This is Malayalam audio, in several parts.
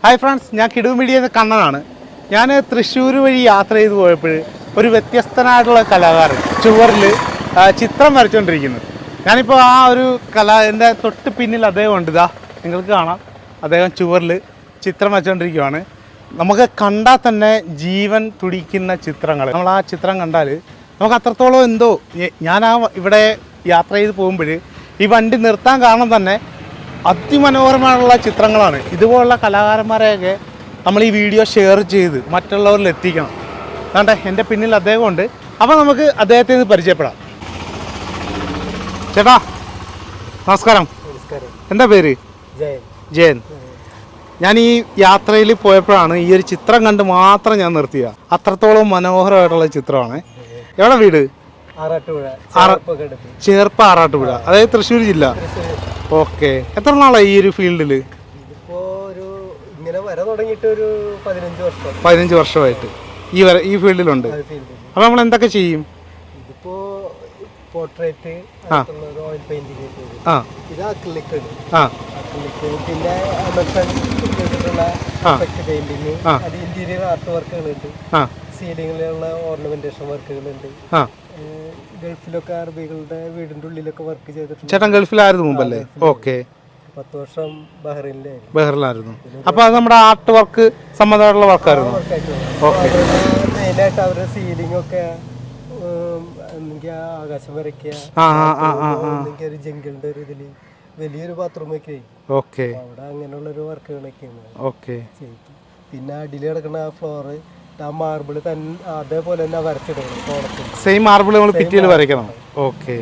ഹായ് ഫ്രണ്ട്സ്, ഞാൻ കിടു മീഡിയയിൽ കണ്ണനാണ്. ഞാൻ തൃശ്ശൂർ വഴി യാത്ര ചെയ്ത് പോയപ്പോൾ ഒരു വ്യത്യസ്തനായിട്ടുള്ള കലാകാരൻ ചുവരിൽ ചിത്രം വരച്ചുകൊണ്ടിരിക്കുന്നു. ഞാനിപ്പോൾ ആ ഒരു എൻ്റെ തൊട്ട് പിന്നിൽ അദ്ദേഹം ഉണ്ട്. ഇതാ നിങ്ങൾക്ക് കാണാം, അദ്ദേഹം ചുവരിൽ ചിത്രം വരച്ചുകൊണ്ടിരിക്കുകയാണ്. നമുക്ക് കണ്ടാൽ തന്നെ ജീവൻ തുടിക്കുന്ന ചിത്രങ്ങൾ. നമ്മൾ ആ ചിത്രം കണ്ടാൽ നമുക്ക് അത്രത്തോളം എന്തോ. ഞാൻ ഇവിടെ യാത്ര ചെയ്ത് പോകുമ്പോൾ ഈ വണ്ടി നിർത്താൻ കാരണം തന്നെ അതിമനോഹരമായുള്ള ചിത്രങ്ങളാണ്. ഇതുപോലുള്ള കലാകാരന്മാരെയൊക്കെ നമ്മൾ ഈ വീഡിയോ ഷെയർ ചെയ്ത് മറ്റുള്ളവരിൽ എത്തിക്കണം. അതുകൊണ്ട് എൻ്റെ പിന്നിൽ അദ്ദേഹമുണ്ട്. അപ്പോൾ നമുക്ക് അദ്ദേഹത്തെ ഇത് പരിചയപ്പെടാം. ചേട്ടാ നമസ്കാരം. എന്താ പേര്? ജയൻ. ഞാൻ ഈ യാത്രയിൽ പോയപ്പോഴാണ് ഈ ഒരു ചിത്രം കണ്ട് മാത്രം ഞാൻ നിർത്തിയ. അത്രത്തോളം മനോഹരമായിട്ടുള്ള ചിത്രമാണ്. എവിടെ വീട്? ചേർപ്പ് ആറാട്ടുപുഴ, അതായത് തൃശ്ശൂർ ജില്ല. ഓക്കെ. എത്ര നാളായി ഈ ഒരു ഫീൽഡിൽ? ഒരു 15 വർഷമായിട്ട് ഈ ഫീൽഡിലുണ്ട്. അപ്പൊ നമ്മൾ എന്തൊക്കെ ചെയ്യും? പോർട്രേറ്റ്, ഓയിൽ പെയിന്റിംഗ്, പിന്നെ ഇന്റീരിയർ ആർട്ട് വർക്കുകളുണ്ട്, സീലിംഗിലുള്ള ഓർണമെന്റേഷൻ വർക്കുകളുണ്ട്. ഗൾഫിലൊക്കെ അറബികളുടെ വീടിന്റെ ഉള്ളിലൊക്കെ വർക്ക് ചെയ്തിട്ടുണ്ട്. ചേട്ടൻ ഗൾഫിലായിരുന്നു മുമ്പല്ലേ? ഓക്കെ. 10 വർഷം ബഹറിലായിരുന്നു. അപ്പൊ അത് നമ്മുടെ ആർട്ട് വർക്ക് സംബന്ധമായിട്ടുള്ള വർക്കായിരുന്നു. മെയിനായിട്ട് അവരുടെ സീലിംഗ് ഒക്കെ ആകാശം വരയ്ക്കുക, ഒരു ജംഗിളിന്റെ ഒരു ഇതില് വലിയൊരു ബാത്റൂം ഒക്കെ അവിടെ അങ്ങനെയുള്ള ഒരു വർക്കുകളൊക്കെയാണ്. പിന്നെ അടിയിൽ കിടക്കുന്ന ആ ഫ്ലോറ്, ആ മാർബിള് തന്നെ അതേപോലെ തന്നെ വരച്ചിടണം. സെയിം മാർബിൾ നമ്മൾ ഭിത്തിയിൽ വരയ്ക്കണം. ഓക്കെ.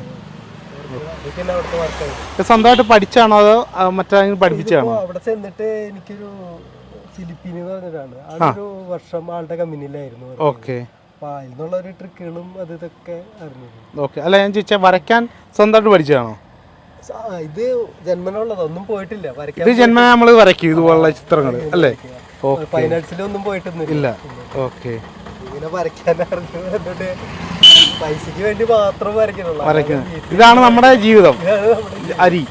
സ്വന്തമായിട്ട് പഠിച്ചാണോ അതോ മറ്റേതെങ്കിലും പഠിപ്പിച്ചാണോ? അവിടെ ചെന്നിട്ട് എനിക്കൊരു ഫിലിപ്പീനി എന്ന് പറഞ്ഞൊരാള്, അതൊരു വർഷം ആളുടെ കമ്പനിയിലായിരുന്നു. ഓക്കെ. അപ്പൊ അതിനുള്ള ഒരു ട്രിക്കുകളും അത് ഇതൊക്കെ അറിഞ്ഞു. ഓക്കെ. അല്ല, ഞാൻ ചോദിച്ചാൽ വരയ്ക്കാൻ സ്വന്തമായിട്ട് പഠിച്ചതാണോ? ഇത് ജന്മനുള്ളതൊന്നും പോയിട്ടില്ല. ഇത് ജന്മ നമ്മൾ വരയ്ക്കും ഇതുപോലുള്ള ചിത്രങ്ങൾ അല്ലേ? ഫൈനാൻസിലൊന്നും പോയിട്ടൊന്നുമില്ല. ഓക്കെ. ഇങ്ങനെ വരയ്ക്കാൻ അറിഞ്ഞു, പൈസക്ക് വേണ്ടി മാത്രം വരയ്ക്കുന്നുള്ളൂ. ഇതാണ് നമ്മുടെ ജീവിതം. അരി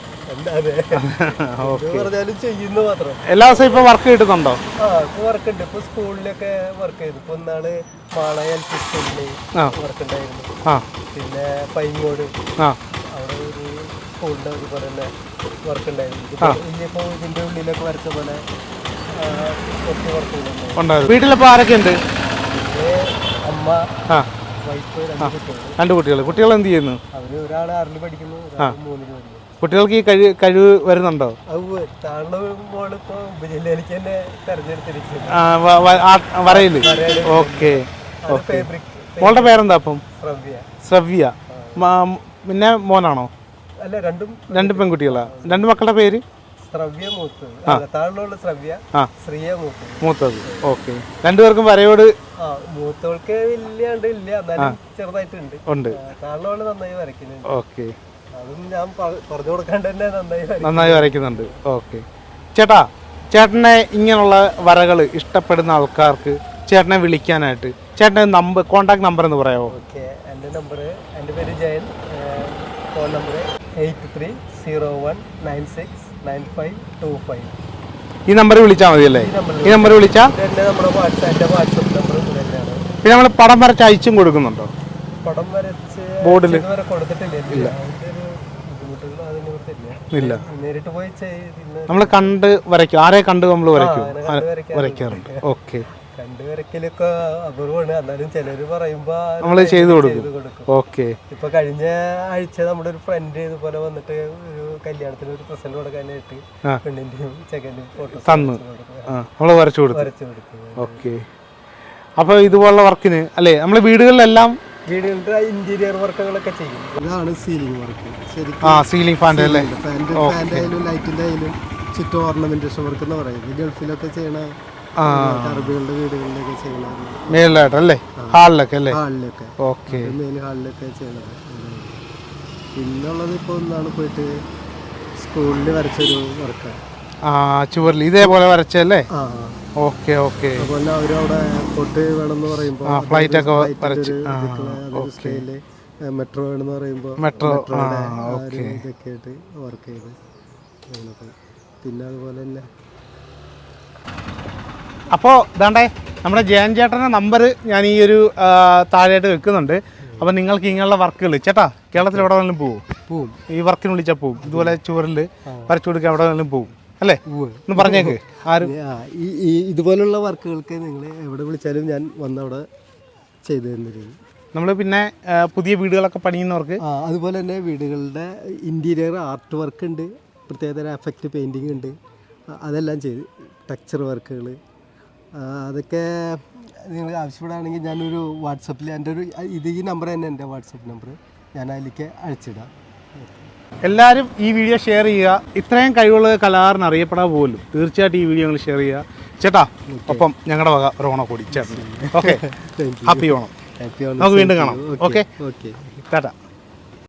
പറഞ്ഞാലും ചെയ്യുന്ന മാത്രം. എല്ലാ ദിവസവും ഇപ്പൊ വർക്ക് കിട്ടുന്നുണ്ടോ? ഇപ്പൊ വർക്ക് ഉണ്ട്. ഇപ്പൊ സ്കൂളിലൊക്കെ വർക്ക് ചെയ്തു. ഇപ്പൊ ഒന്നാള് മാളയ LP സ്കൂളില് വർക്ക് ഉണ്ടായിരുന്നു. പിന്നെ പൈങ്ങോട് അവിടെ ഒരു സ്കൂളിന്റെ അതുപോലെ തന്നെ വർക്ക് ഉണ്ടായിരുന്നു. ഇനിയിപ്പോ ഇതിന്റെ ഉള്ളിലൊക്കെ വരച്ച പോലെ വീട്ടിലിപ്പോ ആരൊക്കെ ഉണ്ട്? അമ്മ, വൈഫ്, 2 കുട്ടികൾ. കുട്ടികൾ എന്ത് ചെയ്യുന്നു? അവര് ഒരാള് 6ൽ പഠിക്കുന്നു, 3ൽ പഠിക്കുന്നു. കുട്ടികൾക്ക് ഈ കഴിവ് വരുന്നുണ്ടോ? ഉപജില്ലയിലേക്ക് തന്നെ തെരഞ്ഞെടുത്തിരിക്കുന്നു. ഓക്കെ. മോളുടെ പേരെന്താ അപ്പം? ശ്രവ്യ. പിന്നെ മോനാണോ? അല്ല, രണ്ടും പെൺകുട്ടികളാ. 2 മക്കളുടെ പേര്? മൂത്തത്. ഓക്കെ. 2 പേർക്കും വരയോട്? മൂത്തവൾക്ക് വലിയാണ്ട് ഇല്ല, എന്നാലും ചെറുതായിട്ടുണ്ട്. ഉണ്ട്. താഴെ നന്നായി വരയ്ക്കുന്നുണ്ട്. ഓക്കെ. അതും ഞാൻ പറഞ്ഞു കൊടുക്കാണ്ട് തന്നെ നന്നായി വരയ്ക്കുന്നുണ്ട്. ഓക്കെ. ചേട്ടനെ ഇങ്ങനെയുള്ള വരകൾ ഇഷ്ടപ്പെടുന്ന ആൾക്കാർക്ക് ചേട്ടനെ വിളിക്കാനായിട്ട് ചേട്ടൻ്റെ കോണ്ടാക്ട് നമ്പർ എന്ന് പറയാമോ? ഓക്കെ. എൻ്റെ പേര് ജയൻ. Phone number 8301969525. ഈ നമ്പറിൽ വിളിച്ചാൽ മതിയല്ലേ? ഈ നമ്പറിൽ വിളിച്ചാൽ പിന്നെ നമ്മൾ പടം വരച്ച് അയച്ചും കൊടുക്കുന്നുണ്ടോ? പടം വരച്ച് ബോർഡിൽ കൊടുത്തിട്ടില്ല. ഇല്ല. നേരിട്ട് പോയി നമ്മൾ കണ്ട് വരയ്ക്കും. ആരെ കണ്ട് നമ്മൾ വരയ്ക്കാറുണ്ട്. ഓക്കെ. കണ്ടുവരക്കലൊക്കെ അപൂർവമാണ്. എന്നാലും ചിലര് പറയുമ്പോ നമ്മള് ചെയ്തു കൊടുക്കും. ഓക്കെ. ഇപ്പൊ കഴിഞ്ഞ ആഴ്ച നമ്മുടെ ഒരു ഫ്രണ്ട് ഇതുപോലെ വന്നിട്ട് ഒരു കല്യാണത്തിന് ഒരു പ്രസന്റ് കൊടുക്കാനായിട്ട് പെണ്ണിന്റെയും ചെക്കന്റെയും ഫോട്ടോ തന്നു. നമ്മള് വരച്ചു കൊടുത്തു. ഓക്കെ. അപ്പൊ ഇതുപോലുള്ള വർക്കിന് അല്ലേ നമ്മള് വീടുകളിലെല്ലാം വീടുകളുടെ ഇന്റീരിയർ വർക്കുകളൊക്കെ ചെയ്യും. ഇതാണ് സീലിംഗ് വർക്ക്. സീലിംഗ് ഫാൻ്റെ അല്ലേ? ലൈറ്റിന്റെ ആയാലും ചുറ്റും ഓർണമെന്റേഷൻ വർക്ക് എന്ന് പറയുന്നത് ഗൾഫിലൊക്കെ ചെയ്യണ അറബികളുടെ വീടുകളിലൊക്കെ ചെയ്യണത്. മേളിലായിട്ടല്ലേ? ഹാളിലൊക്കെ അല്ലേ? ഹാളിലൊക്കെ. ഓക്കെ. മെയിൻ ഹാളിലൊക്കെ ചെയ്യണത്. പിന്നുള്ളത് ഇപ്പോൾ ഒന്നാണ് പോയിട്ട് സ്കൂളിൽ വരച്ചൊരു വർക്കാണ്. ചുവരിൽ ഇതേപോലെ വരച്ചല്ലേ? ഓക്കെ. ഓക്കെ. അതുപോലെ അവരവിടെ ഫുഡ് വേണമെന്ന് പറയുമ്പോൾ ഫ്ലൈറ്റ് ഒക്കെ വരച്ച്. മെട്രോ വേണമെന്ന് പറയുമ്പോൾ മെട്രോ ഇതൊക്കെ ആയിട്ട് വർക്ക് ചെയ്ത്. പിന്നെ അതുപോലെ തന്നെ അപ്പോൾ ഇതാണ്ടേ നമ്മുടെ ജയൻ ചേട്ടൻ്റെ നമ്പർ ഞാൻ ഈ ഒരു താഴെയായിട്ട് വെക്കുന്നുണ്ട്. അപ്പോൾ നിങ്ങൾക്ക് ഇങ്ങനെയുള്ള വർക്കുകൾ ചേട്ടാ കേരളത്തിൽ എവിടെ വേണമെങ്കിലും പോവും, ഈ വർക്കിന് വിളിച്ചാൽ പോവും. ഇതുപോലെ ചുവരിൽ വരച്ചു കൊടുക്കാൻ എവിടെ വേണമെങ്കിലും പോവും അല്ലേ? ഒന്ന് പറഞ്ഞേക്ക്. ആരും ഇതുപോലുള്ള വർക്കുകൾക്ക് നിങ്ങൾ എവിടെ വിളിച്ചാലും ഞാൻ വന്നവിടെ ചെയ്തു തന്നിരുന്നു. നമ്മൾ പിന്നെ പുതിയ വീടുകളൊക്കെ പണിയുന്നവർക്ക് അതുപോലെ തന്നെ വീടുകളുടെ ഇൻറ്റീരിയർ ആർട്ട് വർക്ക് ഉണ്ട്, പ്രത്യേകതരം എഫക്റ്റ് പെയിൻറ്റിങ് ഉണ്ട്, അതെല്ലാം ചെയ്ത് ടെക്സ്ചർ വർക്കുകൾ അതൊക്കെ നിങ്ങൾ ആവശ്യപ്പെടുകയാണെങ്കിൽ ഞാനൊരു വാട്സപ്പിൽ എൻ്റെ ഒരു ഈ നമ്പർ തന്നെ എൻ്റെ വാട്സപ്പ് നമ്പർ, ഞാൻ അതിലേക്ക് അയച്ചിടാം. എല്ലാവരും ഈ വീഡിയോ ഷെയർ ചെയ്യുക. ഇത്രയും കഴിവുള്ള കലാകാരൻ അറിയപ്പെടാൻ പോലും തീർച്ചയായിട്ടും ഈ വീഡിയോ നിങ്ങൾ ഷെയർ ചെയ്യുക ചേട്ടാ. ഒപ്പം ഞങ്ങളുടെ വക ഒരു ഓണം കൂടി ചേട്ടൻ. Okay, happy Onam. നമുക്ക് വീണ്ടും കാണാം. ഓക്കെ, ടാറ്റ.